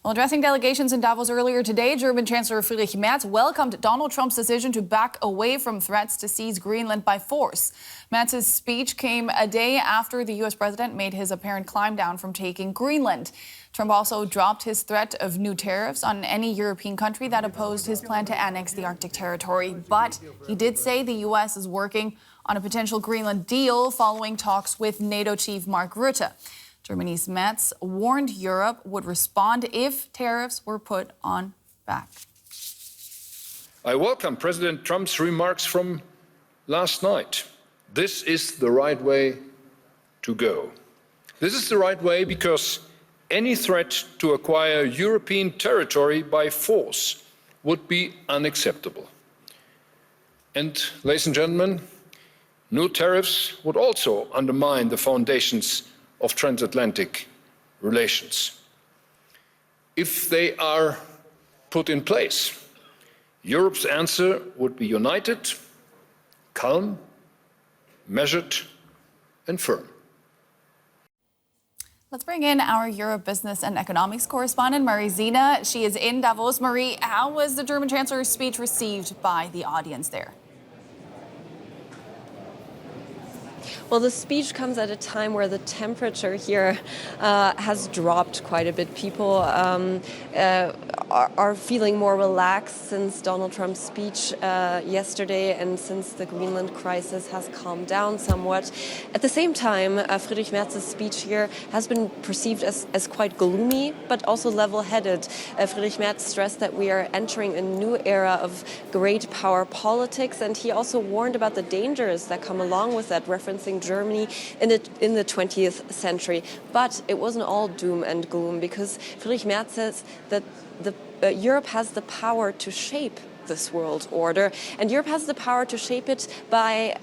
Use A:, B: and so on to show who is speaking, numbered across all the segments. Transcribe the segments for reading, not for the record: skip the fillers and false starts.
A: While addressing delegations in Davos earlier today, German Chancellor Friedrich Merz welcomed Donald Trump's decision to back away from threats to seize Greenland by force. Merz's speech came a day after the U.S. president made his apparent climb down from taking Greenland. Trump also dropped his threat of new tariffs on any European country that opposed his plan to annex the Arctic territory. But he did say the U.S. is working on a potential Greenland deal following talks with NATO chief Mark Rutte. Germany's Merz warned Europe would respond if tariffs were put on back.
B: I welcome President Trump's remarks from last night. This is the right way to go. This is the right way because any threat to acquire European territory by force would be unacceptable. And, ladies and gentlemen, new tariffs would also undermine the foundations of transatlantic relations. If they are put in place, Europe's answer would be united, calm, measured, and firm.
A: Let's bring in our Europe business and economics correspondent, Marie Zina. She is in Davos. Marie, how was the German Chancellor's speech received by the audience there?
C: Well, the speech comes at a time where the temperature here has dropped quite a bit. People are feeling more relaxed since Donald Trump's speech yesterday and since the Greenland crisis has calmed down somewhat. At the same time, Friedrich Merz's speech here has been perceived as quite gloomy, but also level-headed. Friedrich Merz stressed that we are entering a new era of great power politics, and he also warned about the dangers that come along with that, referencing Germany in the 20th century. But it wasn't all doom and gloom, because Friedrich Merz says that Europe has the power to shape this world order, and Europe has the power to shape it by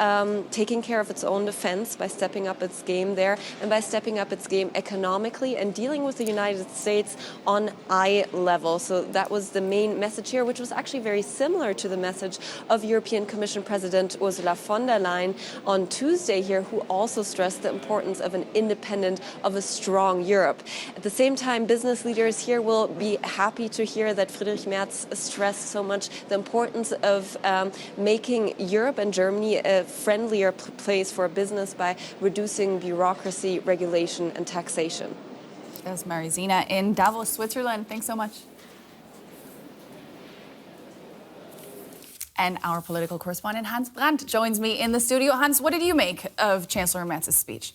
C: taking care of its own defense, by stepping up its game there, and by stepping up its game economically and dealing with the United States on eye level. So that was the main message here, which was actually very similar to the message of European Commission President Ursula von der Leyen on Tuesday here, who also stressed the importance of an independent, of a strong Europe. At the same time, business leaders here will be happy to hear that Friedrich Merz stressed so much the importance of making Europe and Germany a friendlier place for business by reducing bureaucracy, regulation, and taxation.
A: That's Marie Zina in Davos, Switzerland. Thanks so much. And our political correspondent Hans Brandt joins me in the studio. Hans, what did you make of Chancellor Merz's speech?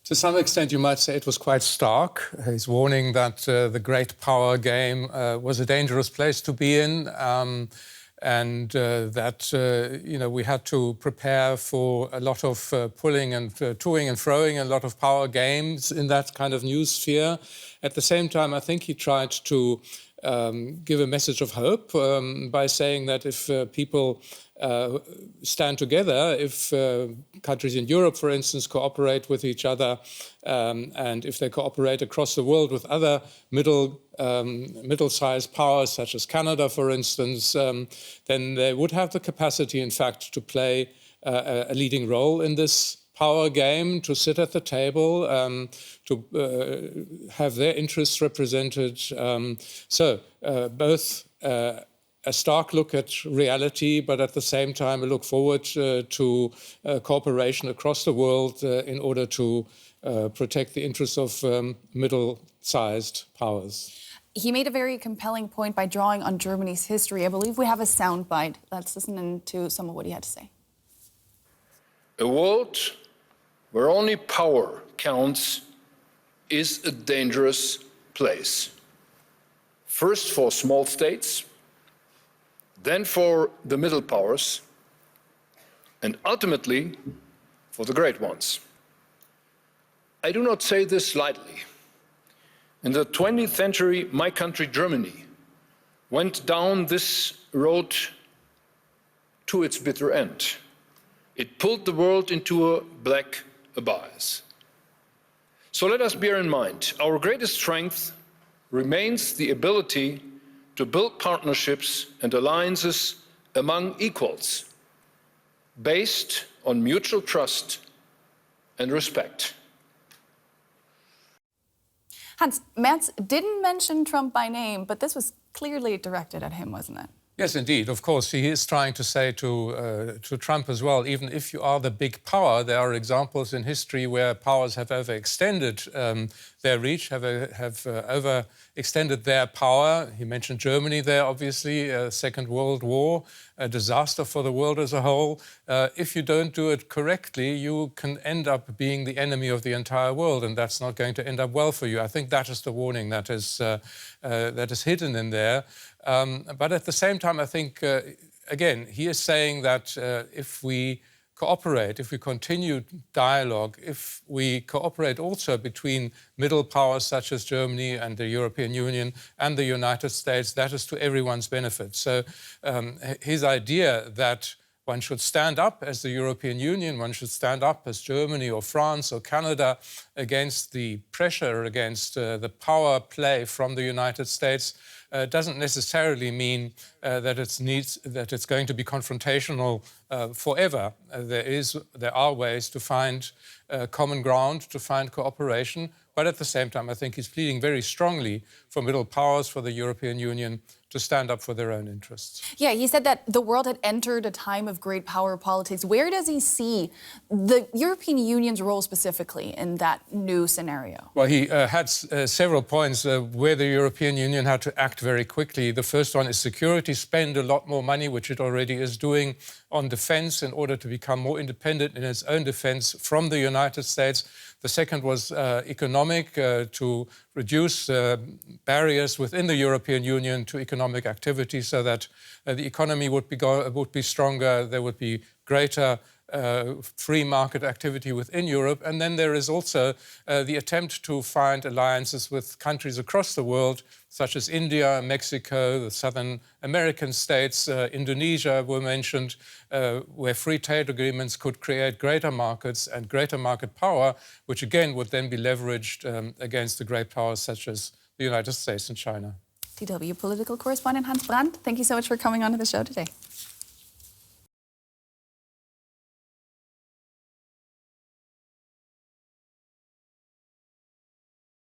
D: To some extent, you might say it was quite stark. He's warning that the great power game was a dangerous place to be in, and that we had to prepare for a lot of pulling and toing and froing, a lot of power games in that kind of new sphere. At the same time, I think he tried to give a message of hope by saying that if people stand together, if countries in Europe, for instance, cooperate with each other, and if they cooperate across the world with other middle-sized powers, such as Canada, for instance, then they would have the capacity, in fact, to play a leading role in this power game, to sit at the table, to have their interests represented. So both a stark look at reality, but at the same time a look forward to cooperation across the world in order to protect the interests of middle-sized powers.
A: He made a very compelling point by drawing on Germany's history. I believe we have a soundbite. Let's listen to some of what he had to say.
B: A world where only power counts is a dangerous place. First for small states, then for the middle powers, and ultimately for the great ones. I do not say this lightly. In the 20th century, my country, Germany, went down this road to its bitter end. It pulled the world into a black abyss. So let us bear in mind, our greatest strength remains the ability to build partnerships and alliances among equals, based on mutual trust and respect.
A: Hans, Merz didn't mention Trump by name, but this was clearly directed at him, wasn't it?
D: Yes, indeed. Of course, he is trying to say to Trump as well, even if you are the big power, there are examples in history where powers have overextended their reach, have overextended their power. He mentioned Germany there, obviously, Second World War, a disaster for the world as a whole. If you don't do it correctly, you can end up being the enemy of the entire world, and that's not going to end up well for you. I think that is the warning that is hidden in there. But at the same time, I think, again, he is saying that if we cooperate, if we continue dialogue, if we cooperate also between middle powers such as Germany and the European Union and the United States, that is to everyone's benefit. So his idea that one should stand up as the European Union, one should stand up as Germany or France or Canada against the pressure, against the power play from the United States, doesn't necessarily mean that it's going to be confrontational forever. There are ways to find common ground, to find cooperation, but at the same time, I think he's pleading very strongly for middle powers, for the European Union, to stand up for their own interests.
A: Yeah, he said that the world had entered a time of great power politics. Where does he see the European Union's role specifically in that new scenario?
D: Well, he had several points where the European Union had to act very quickly. The first one is security, spend a lot more money, which it already is doing, on defense in order to become more independent in its own defense from the United States. The second was economic, to reduce barriers within the European Union to economic activity so that the economy would be stronger, there would be greater free market activity within Europe. And then there is also the attempt to find alliances with countries across the world, such as India, Mexico, the Southern American states, Indonesia were mentioned, where free trade agreements could create greater markets and greater market power, which again would then be leveraged against the great powers such as the United States and China.
A: DW political correspondent Hans Brandt, thank you so much for coming on to the show today.